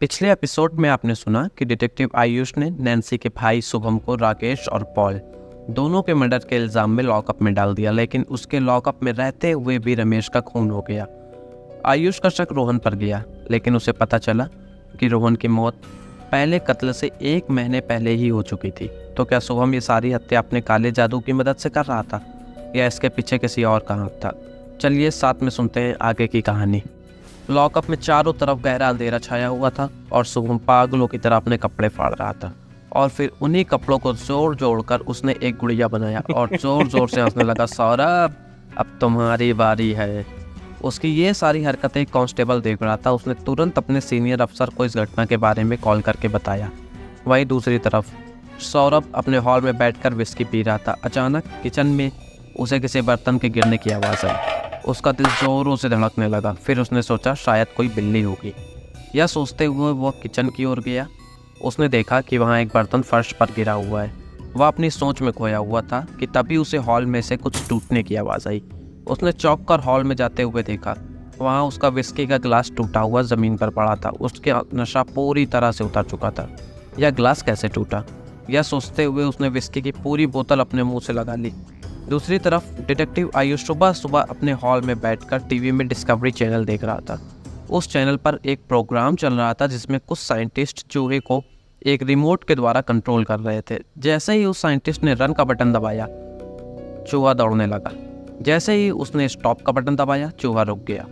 पिछले एपिसोड में आपने सुना कि डिटेक्टिव आयुष ने नैन्सी के भाई शुभम को राकेश और पॉल दोनों के मर्डर के इल्जाम में लॉकअप में डाल दिया, लेकिन उसके लॉकअप में रहते हुए भी रमेश का खून हो गया। आयुष का शक रोहन पर गया, लेकिन उसे पता चला कि रोहन की मौत पहले कत्ल से 1 महीने पहले ही हो चुकी थी। तो क्या शुभम ये सारी हत्या अपने काले जादू की मदद से कर रहा था या इसके पीछे किसी और का हाथ था? चलिए साथ में सुनते हैं आगे की कहानी। लॉकअप में चारों तरफ गहरा अंधेरा छाया हुआ था और शुभम पागलों की तरह अपने कपड़े फाड़ रहा था और फिर उन्हीं कपड़ों को जोड़ जोड़ कर उसने एक गुड़िया बनाया और जोर जोर से हंसने लगा। सौरभ, अब तुम्हारी बारी है। उसकी ये सारी हरकतें कांस्टेबल देख रहा था। उसने तुरंत अपने सीनियर अफसर को इस घटना के बारे में कॉल करके बताया। वहीं दूसरी तरफ सौरभ अपने हॉल में बैठकर विस्की पी रहा था। अचानक किचन में उसे किसी बर्तन के गिरने की आवाज़ आई। उसका दिल जोरों से धड़कने लगा। फिर उसने सोचा शायद कोई बिल्ली होगी। यह सोचते हुए वह किचन की ओर गया। उसने देखा कि वहाँ एक बर्तन फर्श पर गिरा हुआ है। वह अपनी सोच में खोया हुआ था कि तभी उसे हॉल में से कुछ टूटने की आवाज़ आई। उसने चौंक कर हॉल में जाते हुए देखा, वहाँ उसका विस्की का गिलास टूटा हुआ ज़मीन पर पड़ा था। उसका नशा पूरी तरह से उतर चुका था। यह गिलास कैसे टूटा, यह सोचते हुए उसने विस्की की पूरी बोतल अपने मुंह से लगा ली। दूसरी तरफ डिटेक्टिव आयुष सुबह सुबह अपने हॉल में बैठकर टीवी में डिस्कवरी चैनल देख रहा था। उस चैनल पर एक प्रोग्राम चल रहा था जिसमें कुछ साइंटिस्ट चूहे को एक रिमोट के द्वारा कंट्रोल कर रहे थे। जैसे ही उस साइंटिस्ट ने रन का बटन दबाया, चूहा दौड़ने लगा। जैसे ही उसने स्टॉप का बटन दबाया, चूहा रुक गया।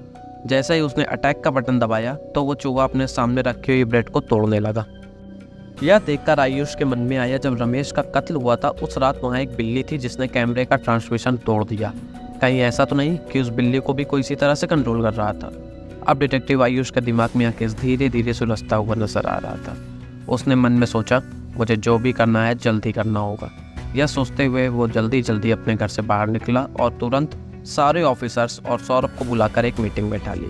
जैसे ही उसने अटैक का बटन दबाया तो वो चूहा अपने सामने रखी हुई ब्रेड को तोड़ने लगा। यह देखकर आयुष के मन में आया, जब रमेश का कत्ल हुआ था उस रात वहाँ एक बिल्ली थी जिसने कैमरे का ट्रांसमिशन तोड़ दिया। कहीं ऐसा तो नहीं कि उस बिल्ली को भी कोई इसी तरह से कंट्रोल कर रहा था? अब डिटेक्टिव आयुष के दिमाग में आके धीरे धीरे सुलझता हुआ नजर आ रहा था। उसने मन में सोचा, मुझे जो भी करना है जल्दी करना होगा। यह सोचते हुए वो जल्दी जल्दी अपने घर से बाहर निकला और तुरंत सारे ऑफिसर्स और सौरभ को बुलाकर एक मीटिंग बैठा ली।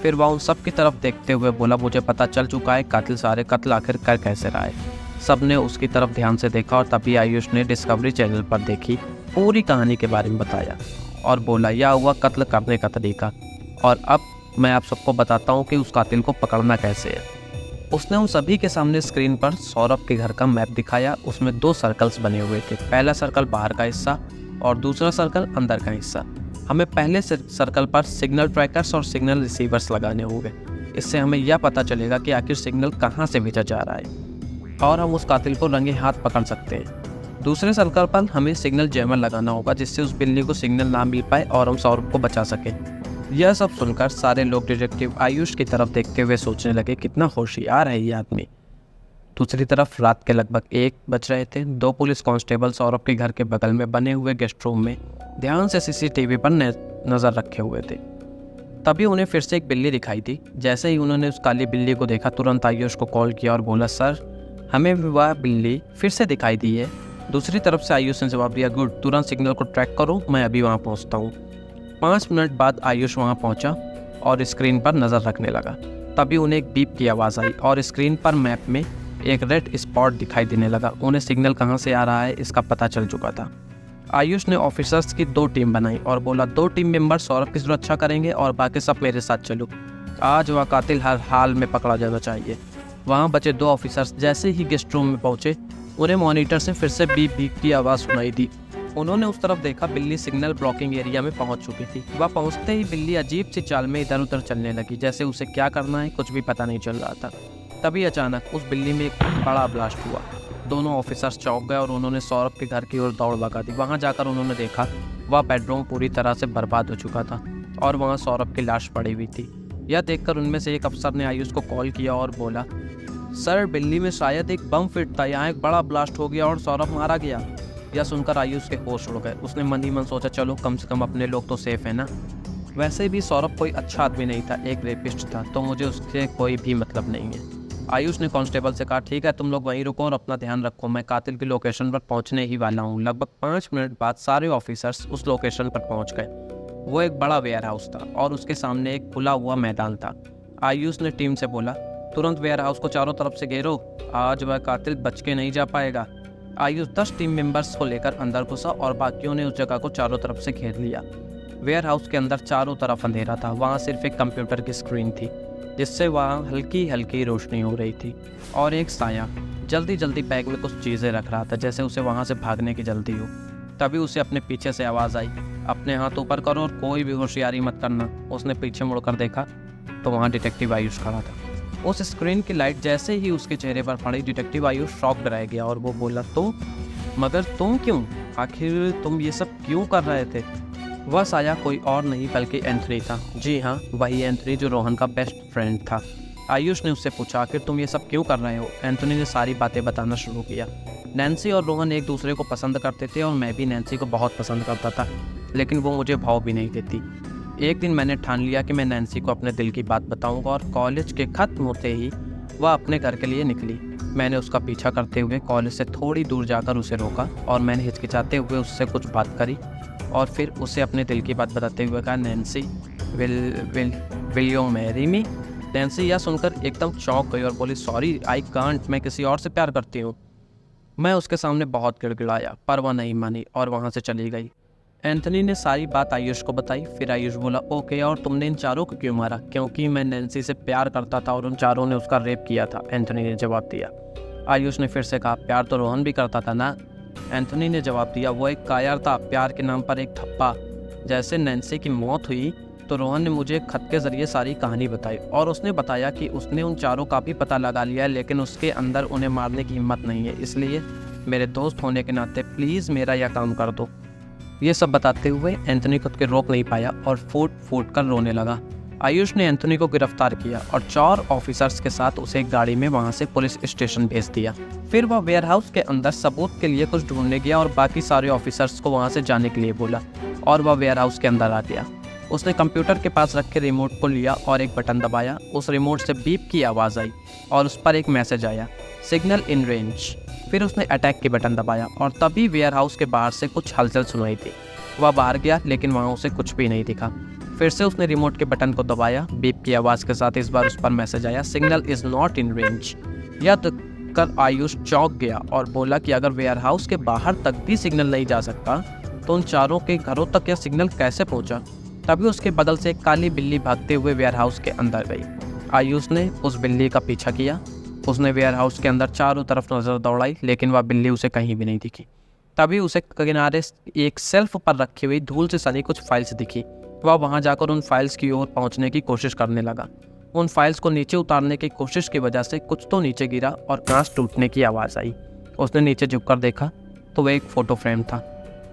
फिर वह उन सब की तरफ देखते हुए बोला, मुझे पता चल चुका है कातिल सारे कत्ल आखिर कर कैसे रहा है। सब ने उसकी तरफ ध्यान से देखा और तभी आयुष ने डिस्कवरी चैनल पर देखी पूरी कहानी के बारे में बताया और बोला, यह हुआ कत्ल करने का तरीका और अब मैं आप सबको बताता हूँ कि उस कातिल को पकड़ना कैसे है। उसने उन सभी के सामने स्क्रीन पर सौरभ के घर का मैप दिखाया। उसमें 2 सर्कल्स बने हुए थे। पहला सर्कल बाहर का हिस्सा और दूसरा सर्कल अंदर का हिस्सा। हमें पहले सर्कल पर सिग्नल ट्रैकर्स और सिग्नल रिसीवर्स लगाने होंगे। इससे हमें यह पता चलेगा कि आखिर सिग्नल कहाँ से भेजा जा रहा है और हम उस कातिल को रंगे हाथ पकड़ सकते हैं। दूसरे सर्कल पर हमें सिग्नल जैमर लगाना होगा जिससे उस बिल्ली को सिग्नल ना मिल पाए और हम सौरभ को बचा सकें। यह सब सुनकर सारे लोग डिटेक्टिव आयुष की तरफ देखते हुए सोचने लगे, कितना होशियार है ये आदमी। दूसरी तरफ रात के लगभग 1 बज रहे थे। 2 पुलिस कांस्टेबल सौरभ के घर के बगल में बने हुए गेस्ट रूम में ध्यान से सीसीटीवी पर नज़र रखे हुए थे। तभी उन्हें फिर से एक बिल्ली दिखाई दी। जैसे ही उन्होंने उस काली बिल्ली को देखा, तुरंत आयुष को कॉल किया और बोला, सर हमें वह बिल्ली फिर से दिखाई दी है। दूसरी तरफ से आयुष ने जवाब दिया, गुड, तुरंत सिग्नल को ट्रैक करो, मैं अभी वहाँ पहुँचता हूँ। 5 मिनट बाद आयुष वहाँ पहुँचा और स्क्रीन पर नज़र रखने लगा। तभी उन्हें एक बीप की आवाज़ आई और स्क्रीन पर मैप में एक रेड स्पॉट दिखाई देने लगा। उन्हें सिग्नल कहाँ से आ रहा है इसका पता चल चुका था। आयुष ने ऑफिसर्स की 2 टीम बनाई और बोला, 2 टीम मेंबर सौरभ की सुरक्षा करेंगे और बाकी सब मेरे साथ चलो। आज वह कातिल हर हाल में पकड़ा जाना चाहिए। वहाँ बचे 2 ऑफिसर्स जैसे ही गेस्ट रूम में पहुँचे, उन्हें मॉनिटर से फिर से बीप बीप की आवाज़ सुनाई दी। उन्होंने उस तरफ देखा, बिल्ली सिग्नल ब्लॉकिंग एरिया में पहुंच चुकी थी। वह पहुंचते ही बिल्ली अजीब सी चाल में इधर उधर चलने लगी, जैसे उसे क्या करना है कुछ भी पता नहीं चल रहा था। तभी अचानक उस बिल्ली में एक बड़ा ब्लास्ट हुआ। दोनों ऑफिसर्स चौंक गए और उन्होंने सौरभ के घर की ओर दौड़ लगा दी। वहां जाकर उन्होंने देखा वह बेडरूम पूरी तरह से बर्बाद हो चुका था और वहाँ सौरभ की लाश पड़ी हुई थी। यह देखकर उनमें से एक अफसर ने आयुष को कॉल किया और बोला, सर बिल्ली में शायद एक बम फिट था, यहाँ एक बड़ा ब्लास्ट हो गया और सौरभ मारा गया। यह सुनकर आयुष के होश उड़ गए। उसने मन ही मन सोचा, चलो कम से कम अपने लोग तो सेफ है ना। वैसे भी सौरभ कोई अच्छा आदमी नहीं था, एक रेपिस्ट था, तो मुझे उससे कोई भी मतलब नहीं है। आयुष ने कांस्टेबल से कहा, ठीक है तुम लोग वहीं रुको और अपना ध्यान रखो, मैं कातिल की लोकेशन पर पहुंचने ही वाला हूं। लगभग 5 मिनट बाद सारे ऑफिसर्स उस लोकेशन पर पहुंच गए। वो एक बड़ा वेयर हाउस था और उसके सामने एक खुला हुआ मैदान था। आयुष ने टीम से बोला, तुरंत वेयर हाउस को चारों तरफ से घेरो, आज वह कातिल बच के नहीं जा पाएगा। आयुष 10 टीम मेंबर्स को लेकर अंदर घुसा और बाकियों ने उस जगह को चारों तरफ से घेर लिया। वेयर हाउस के अंदर चारों तरफ अंधेरा था। वहाँ सिर्फ एक कंप्यूटर की स्क्रीन थी। जिससे वहाँ हल्की हल्की रोशनी हो रही थी और एक साया जल्दी जल्दी बैग में कुछ चीज़ें रख रहा था, जैसे उसे वहाँ से भागने की जल्दी हो। तभी उसे अपने पीछे से आवाज़ आई, अपने हाथ ऊपर करो और कोई भी होशियारी मत करना। उसने पीछे मुड़कर देखा तो वहाँ डिटेक्टिव आयुष खड़ा था। उस स्क्रीन की लाइट जैसे ही उसके चेहरे पर पड़ी, डिटेक्टिव आयुष शॉक्ड रह गया और वो बोला, तो मगर तुम क्यों, आखिर तुम ये सब क्यों कर रहे थे? वह साया कोई और नहीं बल्कि एंथनी था। जी हाँ, वही एंथनी जो रोहन का बेस्ट फ्रेंड था। आयुष ने उससे पूछा, आखिर तुम ये सब क्यों कर रहे हो? एंथनी ने सारी बातें बताना शुरू किया। नैन्सी और रोहन एक दूसरे को पसंद करते थे और मैं भी नैन्सी को बहुत पसंद करता था, लेकिन वो मुझे भाव भी नहीं देती। एक दिन मैंने ठान लिया कि मैं नैन्सी को अपने दिल की बात बताऊंगा और कॉलेज के ख़त्म होते ही वह अपने घर के लिए निकली। मैंने उसका पीछा करते हुए कॉलेज से थोड़ी दूर जाकर उसे रोका और मैंने हिचकिचाते हुए उससे कुछ बात करी और फिर उसे अपने दिल की बात बताते हुए कहा, Nancy will you marry me? Nancy यह सुनकर एकदम चौंक गई और बोली, सॉरी आई कांट, मैं किसी और से प्यार करती हूँ। मैं उसके सामने बहुत गिड़गिड़ाया पर वह नहीं मानी और वहाँ से चली गई। एंथनी ने सारी बात आयुष को बताई। फिर आयुष बोला, ओके, और तुमने इन चारों को क्यों मारा? क्योंकि मैं नैन्सी से प्यार करता था और उन चारों ने उसका रेप किया था, एंथनी ने जवाब दिया। आयुष ने फिर से कहा, प्यार तो रोहन भी करता था ना? एंथनी ने जवाब दिया, वो एक कायर था, प्यार के नाम पर एक ठप्पा। जैसे नैन्सी की मौत हुई तो रोहन ने मुझे खत के ज़रिए सारी कहानी बताई और उसने बताया कि उसने उन चारों का भी पता लगा लिया है, लेकिन उसके अंदर उन्हें मारने की हिम्मत नहीं है। इसलिए मेरे दोस्त होने के नाते प्लीज़ मेरा यह काम कर दो। ये सब बताते हुए एंथनी खुद के रोक नहीं पाया और फूट फूट कर रोने लगा। आयुष ने एंथनी को गिरफ्तार किया और 4 ऑफिसर्स के साथ उसे एक गाड़ी में वहां से पुलिस स्टेशन भेज दिया। फिर वह वेयरहाउस के अंदर सबूत के लिए कुछ ढूंढने गया और बाकी सारे ऑफिसर्स को वहां से जाने के लिए बोला और वह वेयरहाउस के अंदर आ गया। उसने कंप्यूटर के पास रखे रिमोट को लिया और एक बटन दबाया। उस रिमोट से बीप की आवाज़ आई और उस पर एक मैसेज आया, सिग्नल इन रेंज। फिर उसने अटैक के बटन दबाया और तभी वेयरहाउस के बाहर से कुछ हलचल सुनाई दी। वह बाहर गया लेकिन वहाँ उसे कुछ भी नहीं दिखा। फिर से उसने रिमोट के बटन को दबाया। बीप की आवाज़ के साथ इस बार उस पर मैसेज आया, signal is not in range. यह देखकर आयुष चौंक गया और बोला कि अगर वेयरहाउस के बाहर तक भी सिग्नल नहीं जा सकता तो उन चारों के घरों तक यह सिग्नल कैसे पहुंचा? तभी उसके बदल से एक काली बिल्ली भागते हुए वेयरहाउस के अंदर गई। आयुष ने उस बिल्ली का पीछा किया। उसने वेयरहाउस के अंदर चारों तरफ नज़र दौड़ाई लेकिन वह बिल्ली उसे कहीं भी नहीं दिखी। तभी उसे किनारे एक शेल्फ पर रखी हुई धूल से सनी कुछ फाइल्स दिखी। वह वहां जाकर उन फाइल्स की ओर पहुंचने की कोशिश करने लगा। उन फाइल्स को नीचे उतारने की कोशिश की वजह से कुछ तो नीचे गिरा और कांच टूटने की आवाज़ आई। उसने नीचे झुककर देखा तो वह एक फ़ोटो फ्रेम था।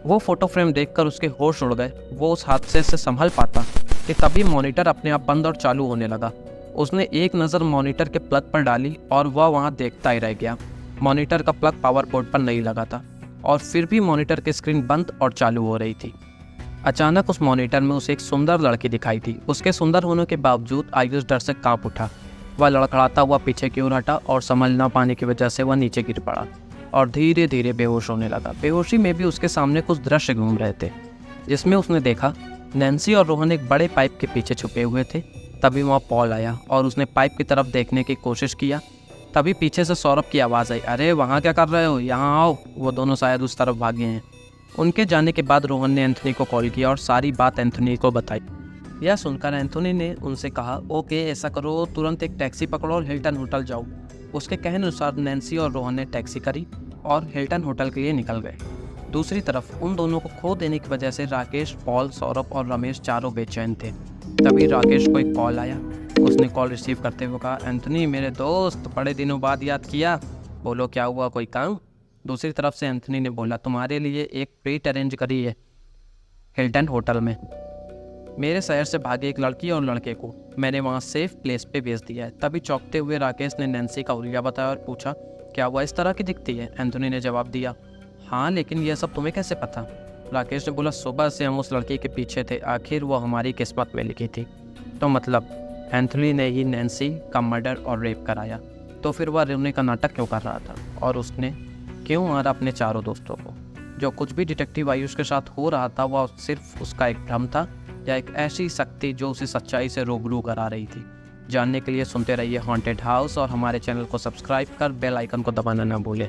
वो फ़ोटो फ्रेम देखकर उसके होश उड़ गए। वो उस हादसे से संभल पाता कि तभी मॉनिटर अपने आप बंद और चालू होने लगा। उसने एक नज़र मॉनिटर के प्लग पर डाली और वह वहाँ देखता ही रह गया। मॉनिटर का प्लग पावर बोर्ड पर नहीं लगा था और फिर भी मॉनिटर की स्क्रीन बंद और चालू हो रही थी। अचानक उस मॉनिटर में उसे एक सुंदर लड़की दिखाई थी। उसके सुंदर होने के बावजूद आयुष डर से कांप उठा। वह लड़खड़ाता हुआ पीछे की ओर हटा और समझ ना पाने की वजह से वह नीचे गिर पड़ा और धीरे धीरे बेहोश होने लगा। बेहोशी में भी उसके सामने कुछ दृश्य घूम रहे थे जिसमें उसने देखा नैन्सी और रोहन एक बड़े पाइप के पीछे छुपे हुए थे। तभी वहाँ पॉल आया और उसने पाइप की तरफ देखने की कोशिश किया। तभी पीछे से सौरभ की आवाज़ आई, अरे वहाँ क्या कर रहे हो, यहाँ आओ। वो दोनों शायद उस तरफ भागे हैं। उनके जाने के बाद रोहन ने एंथनी को कॉल किया और सारी बात एंथनी को बताई। यह सुनकर एंथनी ने उनसे कहा, ओके ऐसा करो, तुरंत एक टैक्सी पकड़ो और हिल्टन होटल जाओ। उसके कहने अनुसार नैन्सी और रोहन ने टैक्सी करी और हिल्टन होटल के लिए निकल गए। दूसरी तरफ उन दोनों को खो देने की वजह से राकेश, पॉल, सौरभ और रमेश चारों बेचैन थे। तभी राकेश को एक कॉल आया। उसने कॉल रिसीव करते हुए कहा, एंथनी मेरे दोस्त, बड़े दिनों बाद याद किया, बोलो क्या हुआ, कोई काम? दूसरी तरफ से एंथनी ने बोला, तुम्हारे लिए एक ट्रीट अरेंज करी है हिल्टन होटल में। मेरे शहर से भागे एक लड़की और लड़के को मैंने वहाँ सेफ प्लेस पे भेज दिया है। तभी चौंकते हुए राकेश ने नैन्सी का हुलिया बताया और पूछा, क्या वह इस तरह की दिखती है? एंथनी ने जवाब दिया, हाँ, लेकिन यह सब तुम्हें कैसे पता? राकेश ने बोला, सुबह से हम उस लड़की के पीछे थे, आखिर वो हमारी किस्मत में लिखी थी। तो मतलब एंथनी ने ही नैन्सी का मर्डर और रेप कराया। तो फिर वह रोने का नाटक क्यों कर रहा था और उसने क्यों मारा अपने चारों दोस्तों को? जो कुछ भी डिटेक्टिव आयुष के साथ हो रहा था वह सिर्फ उसका एक भ्रम था या एक ऐसी शक्ति जो उसे सच्चाई से रूबरू करा रही थी? जानने के लिए सुनते रहिए हॉन्टेड हाउस और हमारे चैनल को सब्सक्राइब कर बेल आइकन को दबाना ना भूलें।